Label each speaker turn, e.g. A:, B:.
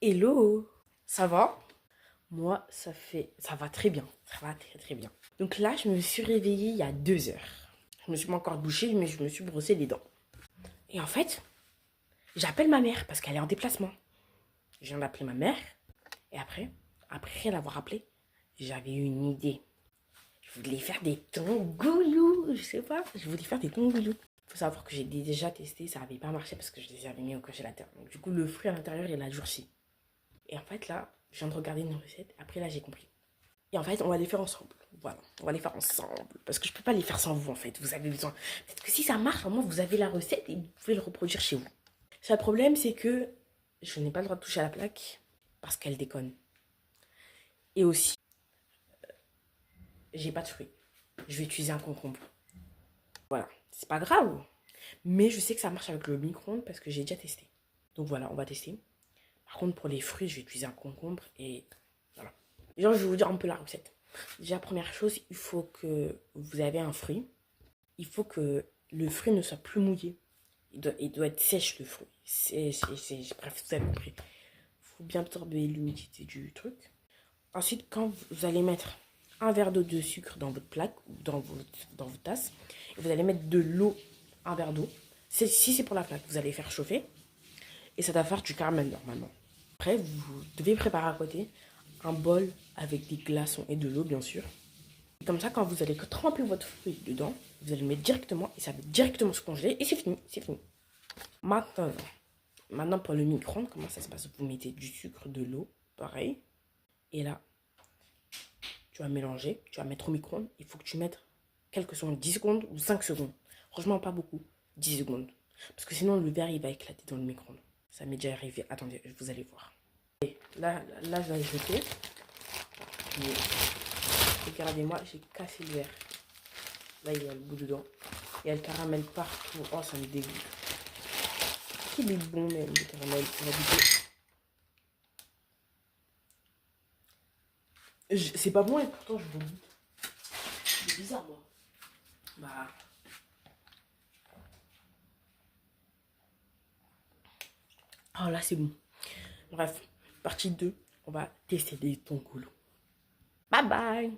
A: Hello, ça va? Moi, ça va très bien, ça va très très bien. Donc là, je me suis réveillée il y a 2 heures. Je me suis pas encore douchée, mais je me suis brossé les dents. Et en fait, j'appelle ma mère parce qu'elle est en déplacement. Je viens d'appeler ma mère et après l'avoir appelée, j'avais eu une idée. Je voulais faire des tongoulous, je sais pas, je voulais faire des tongoulous. Faut savoir que j'ai déjà testé, ça avait pas marché parce que je les avais mis au congélateur. Donc du coup, le fruit à l'intérieur, il a durci. Et en fait, là, je viens de regarder une recette. Après, là, j'ai compris. Et en fait, on va les faire ensemble. Voilà, on va les faire ensemble. Parce que je peux pas les faire sans vous, en fait. Vous avez besoin. Peut-être que si ça marche, au moins, vous avez la recette et vous pouvez le reproduire chez vous. Le seul problème, c'est que je n'ai pas le droit de toucher à la plaque parce qu'elle déconne. Et aussi, j'ai pas de fruits. Je vais utiliser un concombre. Voilà, c'est pas grave. Mais je sais que ça marche avec le micro-ondes parce que j'ai déjà testé. Donc voilà, on va tester. Par contre, pour les fruits, je vais utiliser un concombre et voilà. Genre, je vais vous dire un peu la recette. Déjà, première chose, il faut que vous avez un fruit. Il faut que le fruit ne soit plus mouillé. Il doit être sèche, le fruit. Bref, vous avez compris. Il faut bien absorber l'humidité du truc. Ensuite, quand vous allez mettre un verre d'eau de sucre dans votre plaque ou dans votre tasse, et vous allez mettre de l'eau, un verre d'eau. Si c'est pour la plaque, vous allez faire chauffer. Et ça va faire du caramel normalement. Après, vous devez préparer à côté un bol avec des glaçons et de l'eau, bien sûr. Et comme ça, quand vous allez tremper votre fruit dedans, vous allez le mettre directement et ça va directement se congeler et c'est fini, c'est fini. Maintenant pour le micro-ondes, comment ça se passe? Vous mettez du sucre, de l'eau, pareil. Et là, tu vas mélanger, tu vas mettre au micro-ondes. Il faut que tu mettes quelques secondes, 10 secondes ou 5 secondes. Franchement, pas beaucoup, 10 secondes. Parce que sinon, le verre, il va éclater dans le micro-ondes. Ça m'est déjà arrivé. Attendez, vous allez voir. Et là, je vais jeter. Regardez-moi, j'ai cassé le verre. Là, il y a le bout dedans. Il y a le caramel partout. Oh, ça me dégoûte. Qu'il est bon, même, le caramel. On va goûter. C'est pas bon et pourtant, je vous goûte. C'est bizarre, moi. Bah. Oh, là, c'est bon. Bref, partie 2. On va tester des tongoulous. Bye bye.